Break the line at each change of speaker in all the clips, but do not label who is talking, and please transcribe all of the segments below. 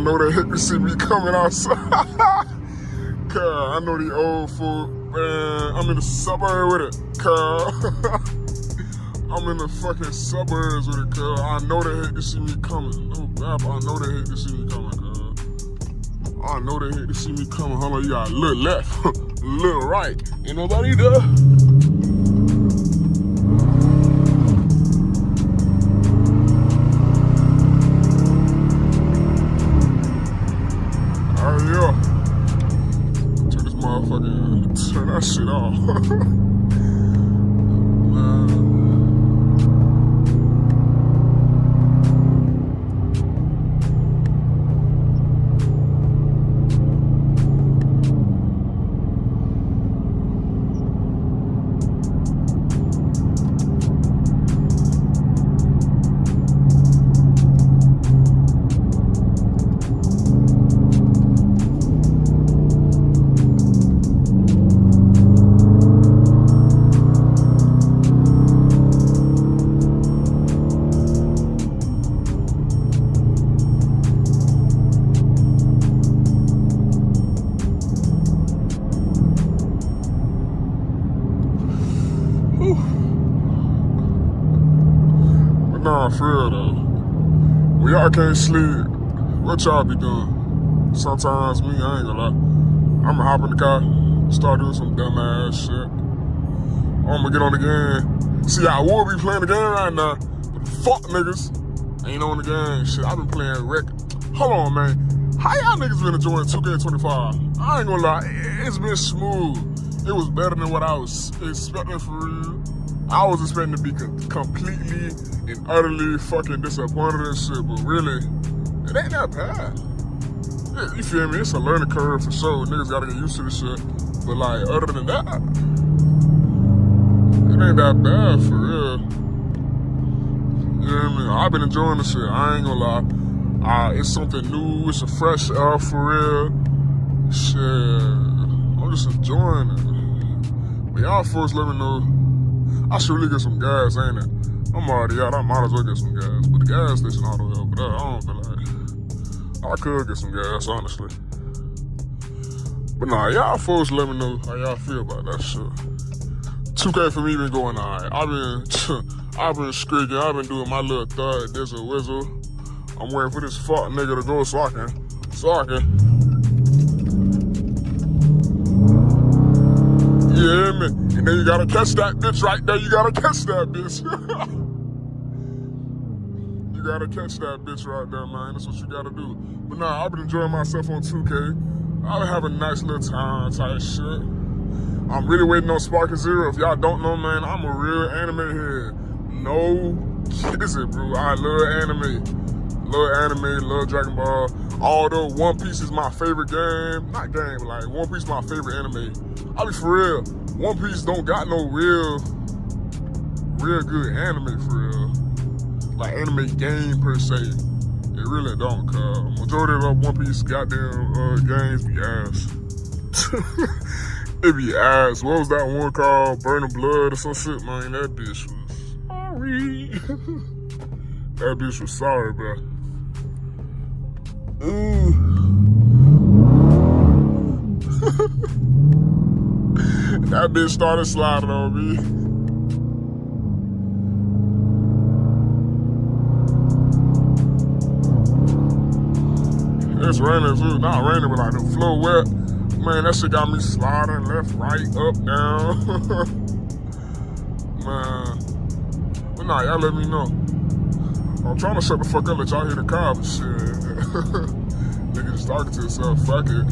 know they hate to see me coming outside. Cause I know the old folk, man, I'm in the suburb with it, cuz. I'm in the fucking suburbs with it, cuz. I know they hate to see me coming. No rap, I know they hate to see me coming, cuz. I know they hate to see me coming. Hold on, you got a little left, a little right. Ain't nobody there. Turn that shit off. Nah, for real though. When y'all can't sleep, what y'all be doing? Sometimes me, I ain't gonna lie. I'ma hop in the car, start doing some dumb ass shit. I'ma get on the game. See, I would be playing the game right now, but fuck niggas ain't on the game. Shit, I've been playing wreck. Hold on, man. How y'all niggas been enjoying 2K25? I ain't gonna lie, it's been smooth. It was better than what I was expecting for real. I was expecting to be completely and utterly fucking disappointed and shit, but really, it ain't that bad. Yeah, you feel me? It's a learning curve for sure. Niggas gotta get used to this shit. But like, other than that, it ain't that bad for real. You know what I mean? I've been enjoying this shit. I ain't gonna lie. It's something new. It's a fresh air for real. Shit, I'm just enjoying it. But y'all folks let me know. I should really get some gas, ain't it? I'm already out, I might as well get some gas. But the gas station all the way over there, I don't feel like I could get some gas, honestly. But nah, y'all folks let me know how y'all feel about that shit. 2K for me been going alright. I've been screeching, I've been doing my little thug, dizzle whizzle. I'm waiting for this fuck nigga to go so I can. Yeah, man. And then you gotta catch that bitch right there. You gotta catch that bitch. You gotta catch that bitch right there, man. That's what you gotta do. But nah, I've been enjoying myself on 2K. I've been having a nice little time type shit. I'm really waiting on Sparking Zero. If y'all don't know, man, I'm a real anime head. No kidding, bro. I love anime. Love Dragon Ball. Although One Piece is my favorite game. Not game, but like One Piece is my favorite anime. I'll be for real. One Piece don't got no real good anime for real. Like anime game per se. It really don't, cuz majority of One Piece goddamn games be ass. It be ass. What was that one called? Burning Blood or some shit, man? That bitch was sorry. That bitch was sorry, bro. Ooh. That bitch started sliding on me. It's raining too. Not raining, but like the floor wet. Man, that shit got me sliding left, right, up, down. Man. But nah, y'all let me know. I'm trying to shut the fuck up, let y'all hear the car and shit. Nigga just talking to himself, fuck it.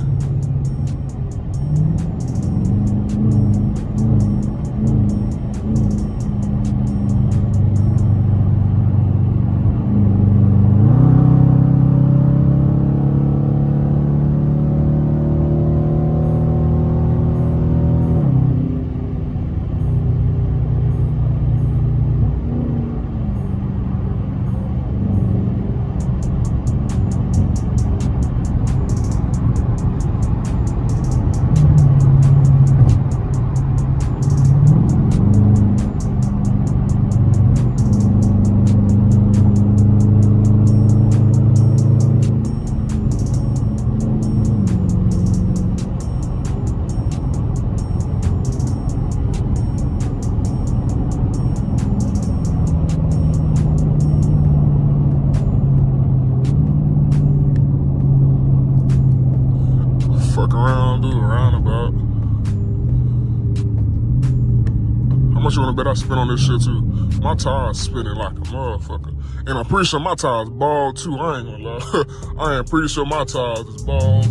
How much you wanna bet I spent on this shit too? My tires spinning like a motherfucker. And I'm pretty sure my tires bald too, I ain't gonna lie. I am pretty sure my tires is bald.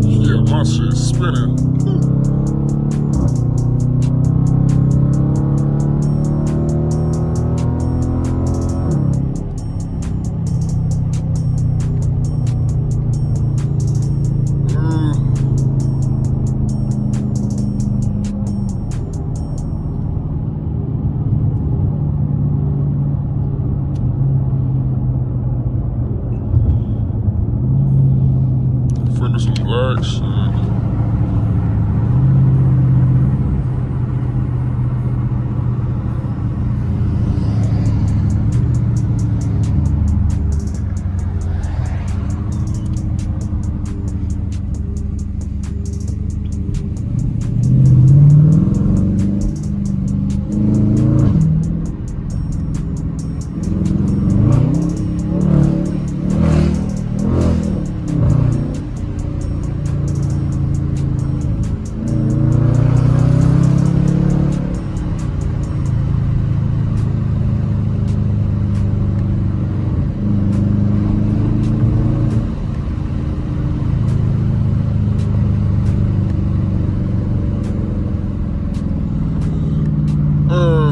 Yeah, my shit's spinning. Some black shit.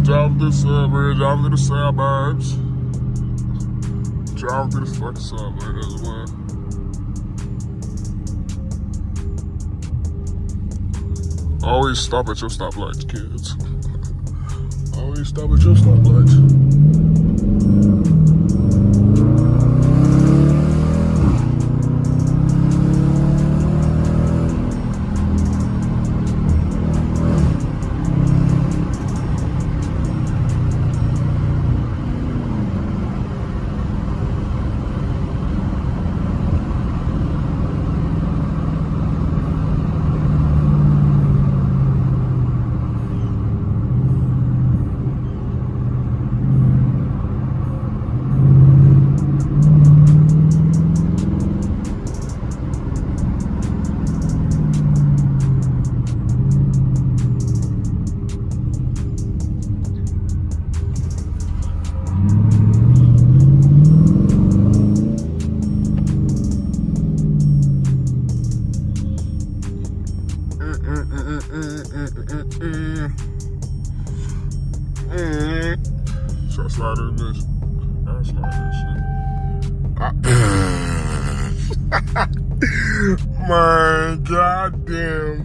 Driving through the suburbs, driving through the suburbs. Driving through the fucking suburbs as well. Always stop at your stoplights, kids. Always stop at your stoplights. Should I slide in this? I'll slide this shit. Man, goddamn.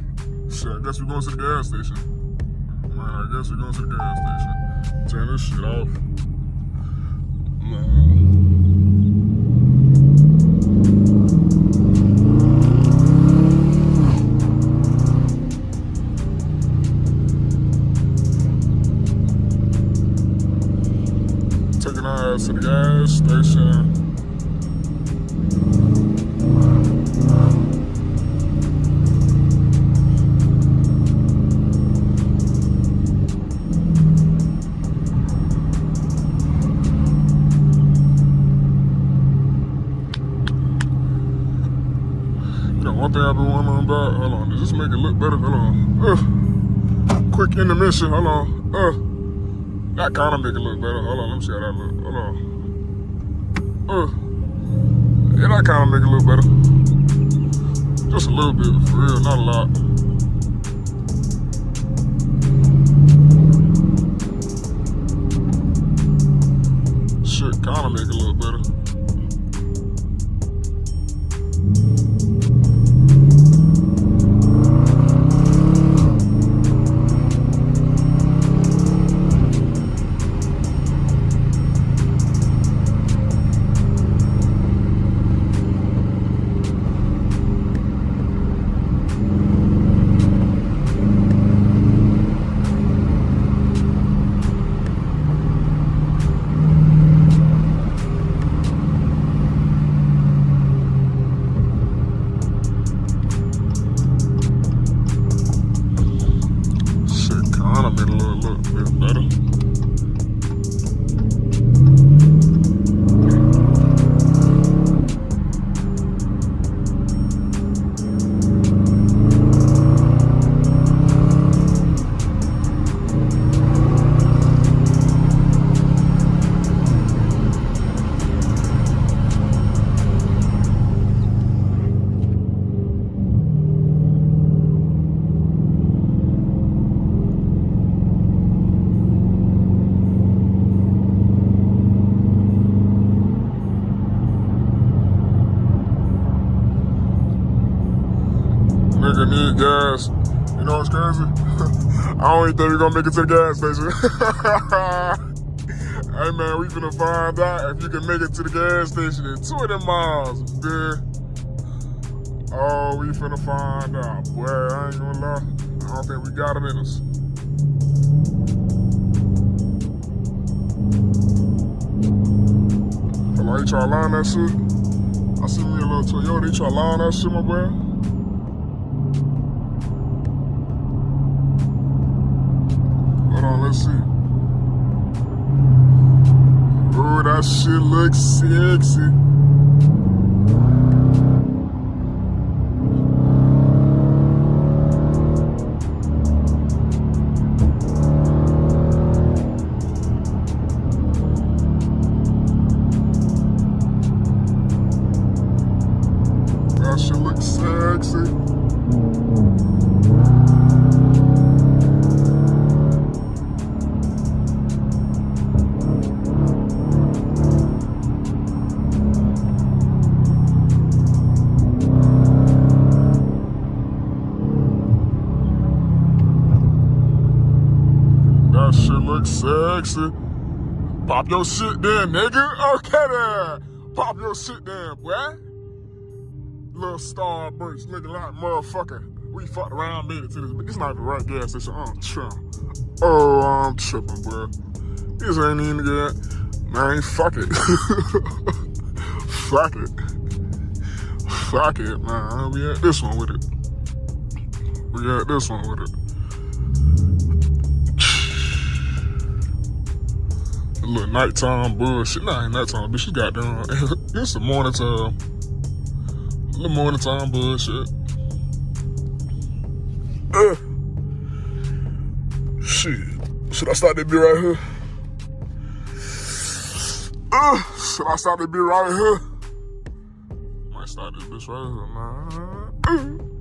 Shit, I guess we're going to the gas station. Man, I guess we're going to the gas station. Turn this shit off. Man. Taking our ass to the gas station. One thing I've been wondering about, hold on, does this make it look better? Hold on. Quick intermission, hold on. That kind of make it look better. Hold on, let me see how that look. Hold on. Yeah, that kind of make it look better. Just a little bit, for real, not a lot. Shit kind of make it look better. Nigga need gas. You know what's crazy? I don't even think we're gonna make it to the gas station. Hey man, we finna find out if you can make it to the gas station in 20 miles, bitch. Oh, we finna find out. Boy, I ain't gonna lie. I don't think we got it in us. Feel like he try to line that shit. I see me a little Toyota, he try to line that shit, my boy. Hold on, let's see. Oh, that shit looks sexy. That shit looks sexy. That shit looks sexy. Pop your shit then, nigga. Okay then. Pop your shit then, boy. Little Starburst looking like motherfucker. We fucked around, made it to this, but this not the right gas station. I'm tripping. Oh, I'm tripping, bro. This ain't even good. Man, fuck it. Fuck it. Fuck it, man. We at this one with it. We at this one with it. A little nighttime bullshit. Nah, ain't nighttime, bitch. She got down. It's the morning time. A little morning time bullshit. Shit. Should I start that bit right here? Should I start that bit right here? Might start this bitch right here, man.